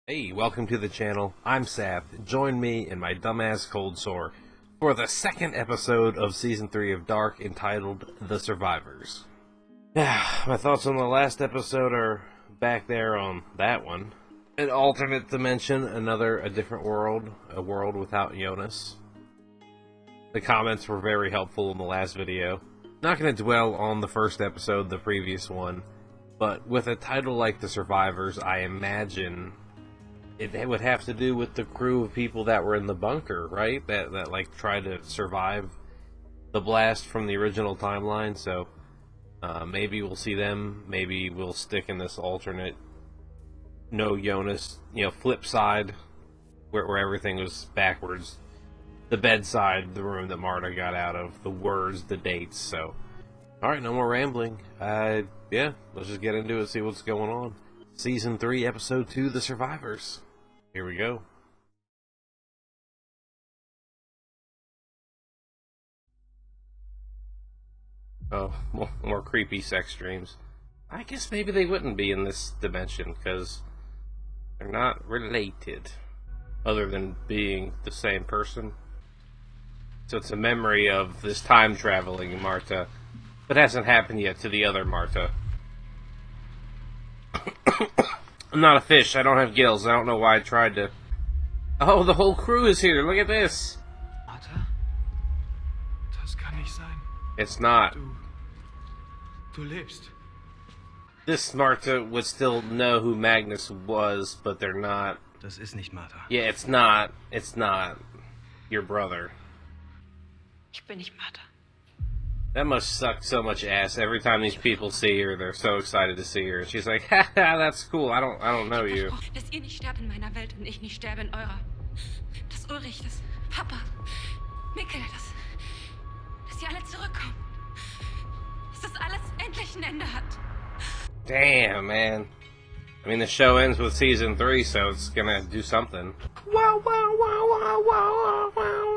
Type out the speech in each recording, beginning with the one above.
Hey, welcome to the channel. I'm Sab. Join me in my dumbass cold sore for the second episode of Season 3 of Dark entitled The Survivors. My thoughts on the last episode are back there on that one. An alternate dimension, a different world, a world without Jonas. The comments were very helpful in the last video. Not going to dwell on the first episode, the previous one, but with a title like The Survivors, I imagine it would have to do with the crew of people that were in the bunker, right? That like tried to survive the blast from the original timeline. So maybe we'll see them. Maybe we'll stick in this alternate, no Jonas, flip side, where everything was backwards. The bedside, the room that Marta got out of, the words, the dates. So, all right, no more rambling. Yeah, let's just get into it. See what's going on. Season 3, Episode 2, The Survivors. Here we go. Oh, more creepy sex dreams. I guess maybe they wouldn't be in this dimension, because they're not related, other than being the same person. So it's a memory of this time-traveling Marta, but hasn't happened yet to the other Marta. I'm not a fish. I don't have gills. I don't know why I tried to... Oh, the whole crew is here. Look at this. Martha? Das kann nicht sein. It's not. Du lebst. This Marta would still know who Magnus was, but they're not. Das ist nicht Martha. Yeah, it's not. It's not your brother. Ich bin nicht Martha. That must suck so much ass. Every time these people see her, they're so excited to see her. She's like, haha, that's cool. I don't know you. Dass ihr nicht sterbt in meiner Welt und ich nicht sterbe in eurer. Dass Ulrich, dass Papa, Mikkel, dass sie alle zurückkommen. Dass das alles endlich ein Ende hat. Damn, man. I mean, the show ends with season 3, so it's gonna do something. Wow, wow, wow, wow, wow, wow, wow.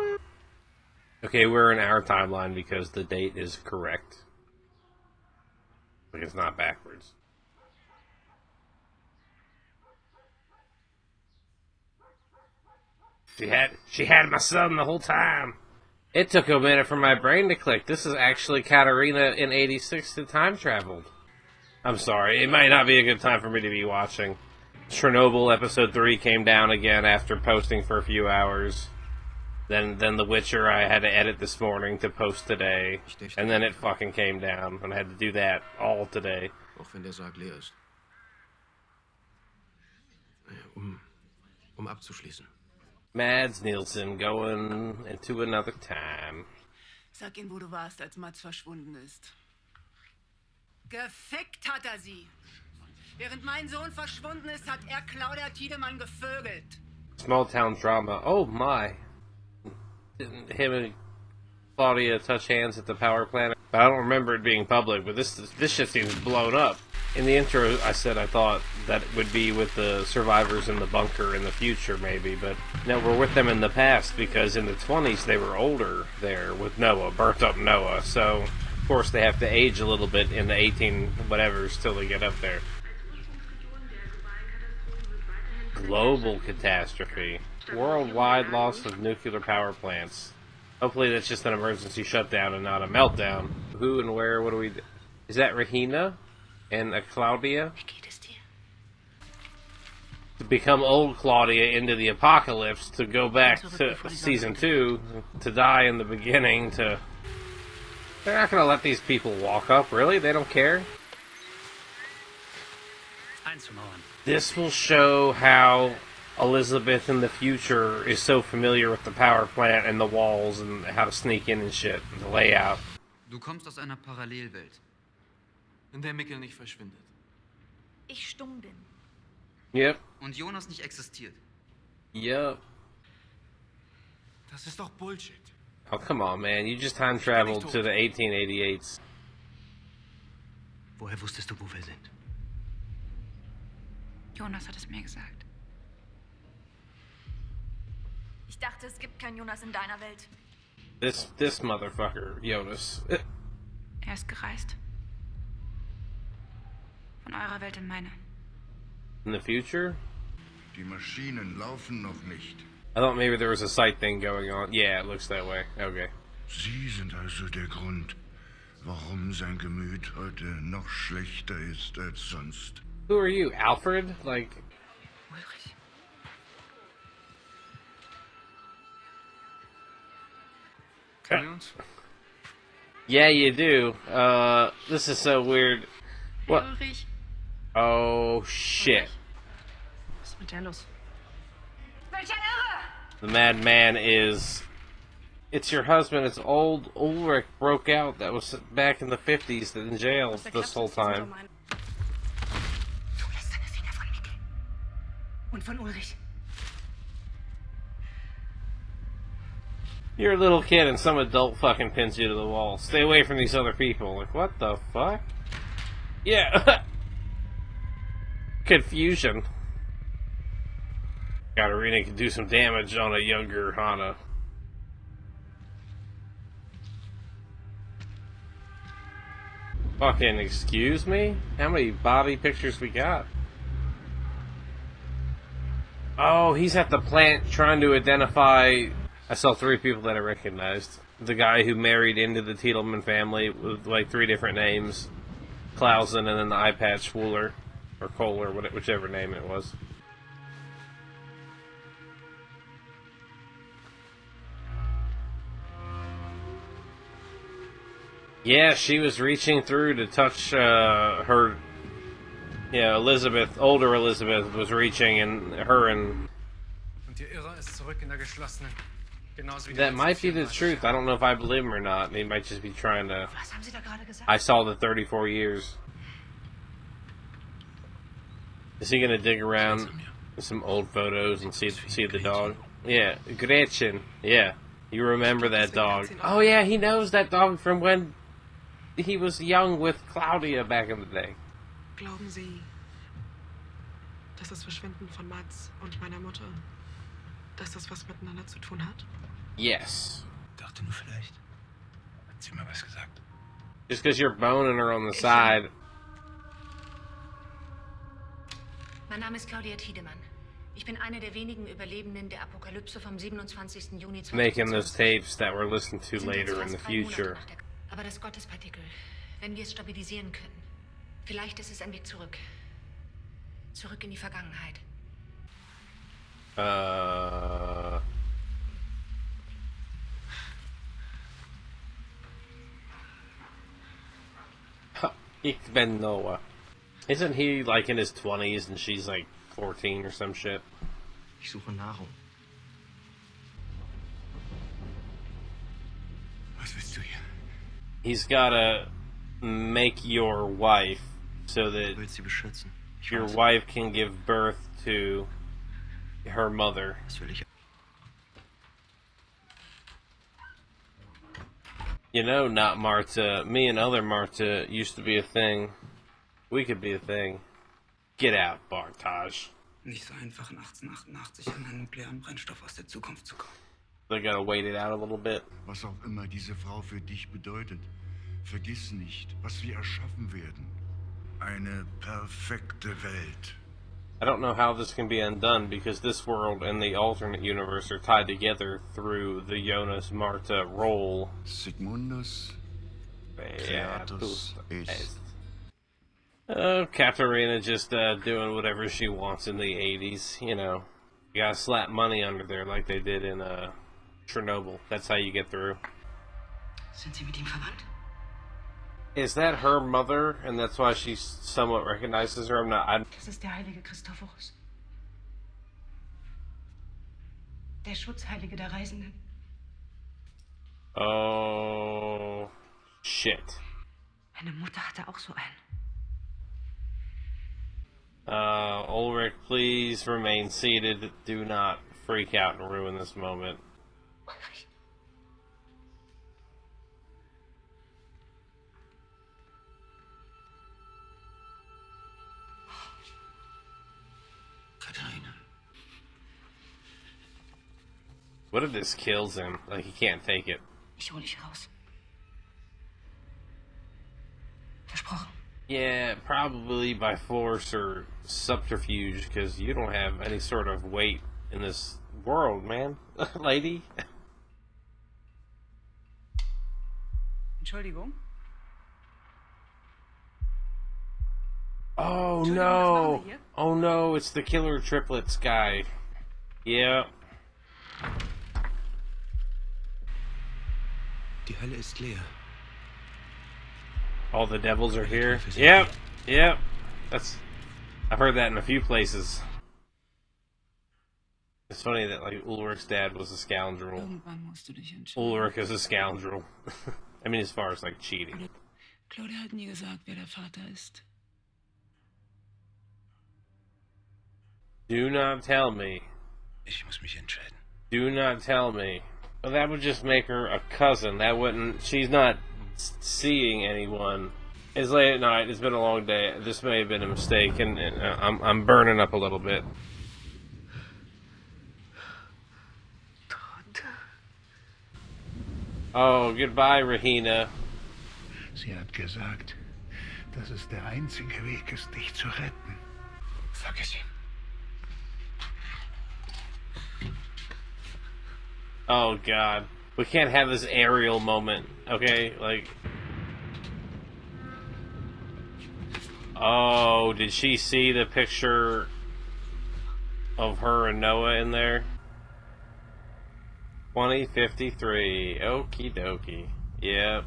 Okay, we're in our timeline because the date is correct. Like, it's not backwards. She had my son the whole time. It took a minute for my brain to click. This is actually Katarina in 86 that time traveled. I'm sorry, it might not be a good time for me to be watching. Chernobyl episode 3 came down again after posting for a few hours. Then The Witcher I had to edit this morning to post today. And then it fucking came down, and I had to do that all today. Auch wenn der Sarg leer ist. Abzuschließen. Mads Nielsen going into another time. Sag ihm, wo du warst, als Mats verschwunden ist. Gefickt hat er sie. Während mein Sohn verschwunden ist, hat er Claudia Tiedemann gevögelt. Small town drama. Oh my. Didn't him and Claudia touch hands at the power plant? But I don't remember it being public, but this shit seems blown up. In the intro, I said I thought that it would be with the survivors in the bunker in the future, maybe, but no, we're with them in the past, because in the 20s they were older there with Noah, burnt up Noah, so of course they have to age a little bit in the 18 whatevers till they get up there. Global catastrophe. Worldwide loss of nuclear power plants. Hopefully that's just an emergency shutdown and not a meltdown. Who and where, what do we do? Is that Regina and a Claudia? To become old Claudia into the apocalypse, to go back to season 2, to die in the beginning, to... They're not gonna let these people walk up, really? They don't care? This will show how Elizabeth in the future is so familiar with the power plant and the walls and how to sneak in and shit, and the layout. Du kommst aus einer Parallelwelt, In der Mikkel nicht verschwindet. Ich stumm bin. Yep. und Jonas nicht existiert. Yep. Das ist doch Bullshit. Oh, come on, man. You just time traveled to the 1888s. Woher wusstest du, wo wir sind? Jonas hat es mir gesagt. Ich dachte, es gibt keinen Jonas in deiner Welt. This motherfucker, Jonas. Er ist gereist. Von eurer Welt in meine. In the future? Die Maschinen laufen noch nicht. I thought maybe there was a sight thing going on. Yeah, it looks that way. Okay. Sie sind also der Grund, warum sein Gemüt heute noch schlechter ist als sonst. Who are you, Alfred? Like... Ulrich. Kennen wir uns? Yeah, you do. This is so weird. What? Ulrich. Oh, shit. Was ist mit der los? Welch ein Irre! The madman is... It's your husband. It's old Ulrich broke out. That was back in the 50s in jail this whole time. Du lässt deine Finger von Mikkel. Und von Ulrich. You're a little kid and some adult fucking pins you to the wall. Stay away from these other people. Like, what the fuck? Yeah. Confusion. Katarina can do some damage on a younger Hana. Fucking excuse me? How many body pictures we got? Oh, he's at the plant trying to identify... I saw 3 people that I recognized. The guy who married into the Tiedelman family with like 3 different names. Clausen and then the eye patch Schwuler. Or Kohler, whichever name it was. Yeah, she was reaching through to touch her... Yeah, Elizabeth, older Elizabeth was reaching and her and... Und ihr Irrer ist zurück in der geschlossenen. Genauso wie die That letzten might be 4 the Mal. truth. I don't know if I believe him or not. He might just be trying to... Was haben Sie da gerade gesagt? I saw the 34 years. Is he gonna dig around some old photos and see the dog? Yeah, Gretchen. Yeah, you remember that dog? Oh yeah, he knows that dog from when he was young with Claudia back in the day. Glauben Sie, dass das Verschwinden von Mats und meiner Mutter, dass das was miteinander zu tun hat? Yes. Dachte nur vielleicht. Hat sie mal was gesagt? Just because you're boning her on the side. Mein Name ist Claudia Tiedemann. Ich bin eine der wenigen Überlebenden der Apokalypse vom 27. Juni 2020. Making those tapes that we're listened to later in the future. Aber das Gottespartikel, wenn wir es stabilisieren können, vielleicht ist es ein Weg zurück. Zurück in die Vergangenheit. Ich bin Noah. Isn't he like in his 20s and she's like 14 or some shit? Ich suche Nahrung. Was willst du hier? He's gotta make your wife so that Ich will sie beschützen. Ich your weiß. wife can give birth to her mother. Das will ich. You know, not Marta. Me and other Marta used to be a thing. We could be a thing. Get out, Bartosz. Nicht so einfach, 1888 an einen nuklearen Brennstoff aus der Zukunft zu kommen. They gotta wait it out a little bit. Was auch immer diese Frau für dich bedeutet, vergiss nicht, was wir erschaffen werden. Eine perfekte Welt. I don't know how this can be undone because this world and the alternate universe are tied together through the Jonas Marta role. Sigmundus Creatus est. Katarina just doing whatever she wants in the 80s, you know. You gotta slap money under there like they did in Chernobyl. That's how you get through. Sind Sie mit ihm verwandt? Is that her mother, and that's why she somewhat recognizes her? Das ist der heilige Christophorus. Der Schutzheilige der Reisenden. Oh, shit. Meine Mutter hatte auch so einen. Ulrich, please remain seated. Do not freak out and ruin this moment. Ulrich. Katharina. What if this kills him? Like, he can't take it. Ich hole dich raus. Versprochen. Yeah, probably by force or subterfuge, because you don't have any sort of weight in this world, man. Lady. Entschuldigung? Oh Entschuldigung, was machen no! Sie hier? Oh no, it's the killer triplets guy. Yeah. Die Hölle ist leer. All the devils are here. Yep. Yep. I've heard that in a few places. It's funny that like Ulrich's dad was a scoundrel. Irgendwann musst du dich entscheiden. Ulrich is a scoundrel. I mean, as far as like cheating. Claudia hat nie gesagt, wer der Vater ist. Do not tell me. Ich muss mich entscheiden. Do not tell me. Well, that would just make her a cousin. That wouldn't. She's not seeing anyone. It's late at night. It's been a long day. This may have been a mistake, and I'm burning up a little bit. Oh, goodbye, Rahina. Sie hat gesagt, dass es der einzige Weg ist, dich zu retten. Vergiss ihn. Oh God, we can't have this aerial moment, okay? Like, oh, did she see the picture of her and Noah in there? 2053. Okie dokie. Yep.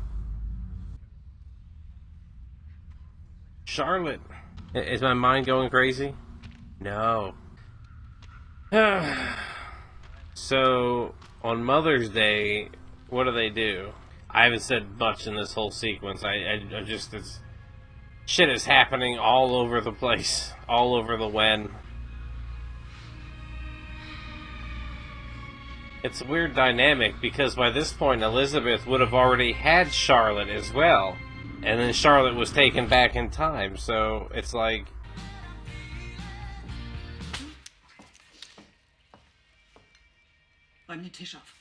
Charlotte. Is my mind going crazy? No. So, on Mother's Day, what do? I haven't said much in this whole sequence. I just, shit is happening all over the place. All over the Wen. It's a weird dynamic because by this point Elizabeth would have already had Charlotte as well. And then Charlotte was taken back in time, so it's like... Räum den Tisch auf.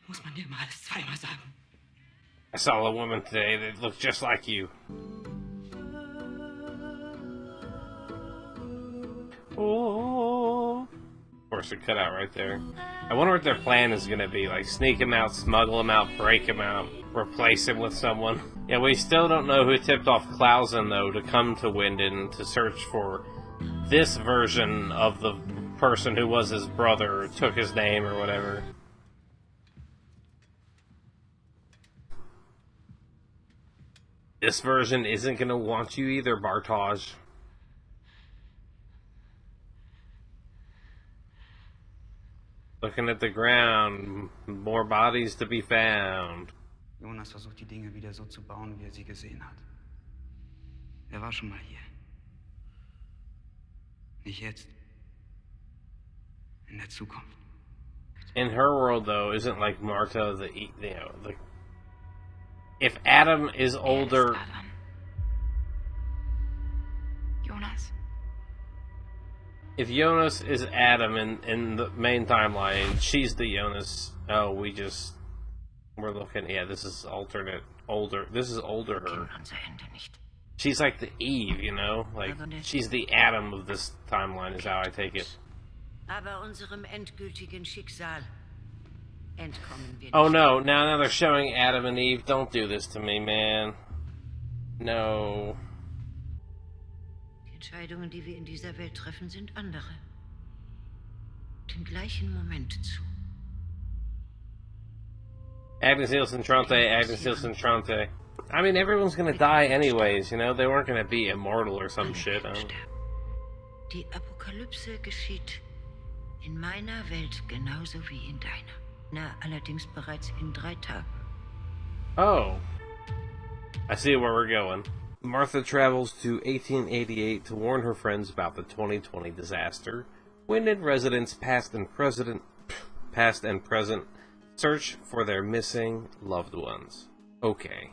Muss man dir immer alles zweimal sagen. I saw a woman today that looked just like you. Oh. Of course, it cut out right there. I wonder what their plan is going to be. Like, sneak him out, smuggle him out, break him out, replace him with someone. Yeah, we still don't know who tipped off Clausen, though, to come to Winden to search for this version of the person who was his brother, or took his name, or whatever. This version isn't going to want you either, Bartosz. Looking at the ground, more bodies to be found. Jonas versucht die Dinge wieder so zu bauen, wie sie gesehen hat. War schon mal hier. Nicht jetzt. In der Zukunft. In her world, though, isn't like Marta the if Adam is older. Adam. Jonas. If Jonas is Adam in the main timeline, she's the Jonas. Oh, we're looking. Yeah, this is older. This is older her. She's like the Eve, you know? Like, she's the Adam of this timeline, is how I take it. Aber unserem endgültigen Schicksal entkommen wir Oh nicht. no, now they're showing Adam and Eve. Don't do this to me, man. No. Die Entscheidungen, die wir in dieser Welt treffen, sind andere. Den gleichen Moment zu. Agnes Nielsen Trante. I mean, everyone's gonna die anyways, you know? They weren't gonna be immortal or some shit. Die Apokalypse geschieht in meiner Welt genauso wie in deiner. Na, allerdings bereits in 3 Tagen. Oh. I see where we're going. Martha travels to 1888 to warn her friends about the 2020 disaster. Winden residents past and present search for their missing loved ones. Okay.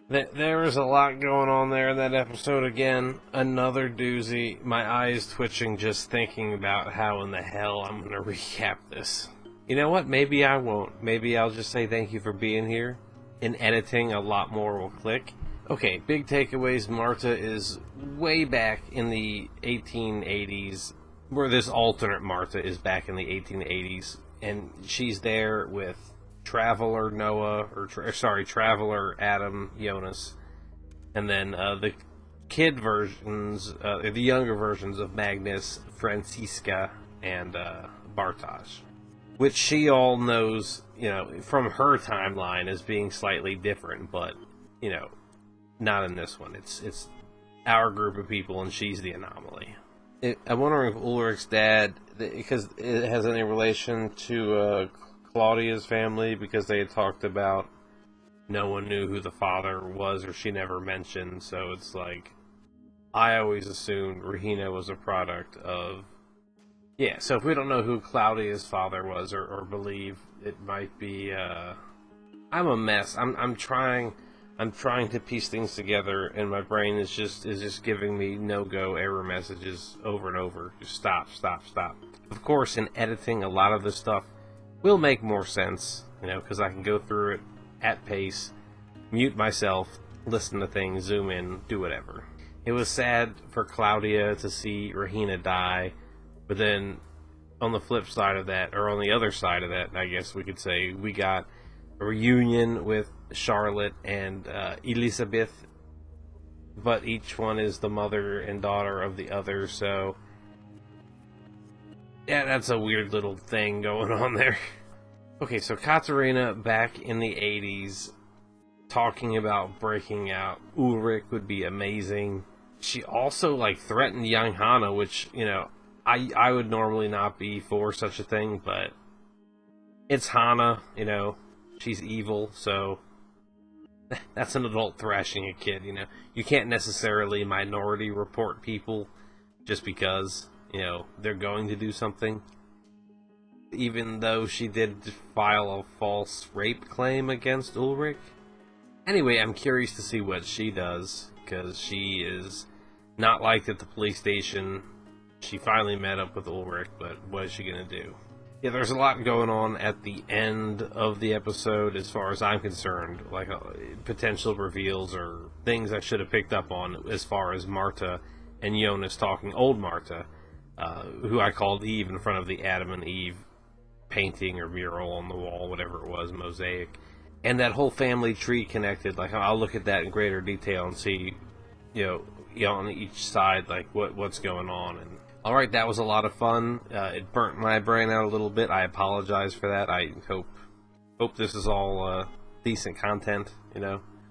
There is a lot going on there in that episode again. Another doozy. My eyes twitching just thinking about how in the hell I'm going to recap this. You know what? Maybe I won't. Maybe I'll just say thank you for being here. In editing, a lot more will click. Okay, big takeaways. Marta is way back in the 1880s, where this alternate Marta is back in the 1880s, and she's there with Traveler Noah, Traveler Adam Jonas, and then the kid versions, the younger versions of Magnus, Franziska, and Bartosz, which she all knows, from her timeline as being slightly different, but, not in this one. It's our group of people, and she's the anomaly. I'm wondering if Ulrich's dad, because it has any relation to Claudia's family, because they had talked about no one knew who the father was, or she never mentioned, so it's like, I always assumed Regina was a product of... Yeah, so if we don't know who Claudia's father was, or believe, it might be, I'm a mess. I'm trying to piece things together, and my brain is just giving me no-go error messages over and over. Just stop. Of course, in editing, a lot of this stuff will make more sense, because I can go through it at pace, mute myself, listen to things, zoom in, do whatever. It was sad for Claudia to see Regina die, but then on the flip side of that, or on the other side of that, I guess we could say, we got a reunion with Charlotte and Elizabeth, but each one is the mother and daughter of the other, so yeah, that's a weird little thing going on there. Okay, so Katarina back in the 80s talking about breaking out Ulrich would be amazing. She also threatened young Hannah, which, I would normally not be for such a thing, but it's Hannah, she's evil, so that's an adult thrashing a kid, You can't necessarily minority report people just because, they're going to do something. Even though she did file a false rape claim against Ulrich. Anyway, I'm curious to see what she does, because she is not liked at the police station. She finally met up with Ulrich, but what is she going to do? Yeah, there's a lot going on at the end of the episode as far as I'm concerned, potential reveals or things I should have picked up on as far as Marta and Jonas talking, old Marta, who I called Eve in front of the Adam and Eve painting or mural on the wall, whatever it was, mosaic, and that whole family tree connected. I'll look at that in greater detail and see, on each side, what's going on. And all right, that was a lot of fun. It burnt my brain out a little bit. I apologize for that. I hope this is all decent content.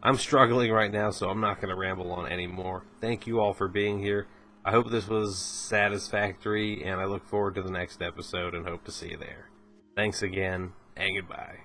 I'm struggling right now, so I'm not going to ramble on anymore. Thank you all for being here. I hope this was satisfactory, and I look forward to the next episode and hope to see you there. Thanks again, and goodbye.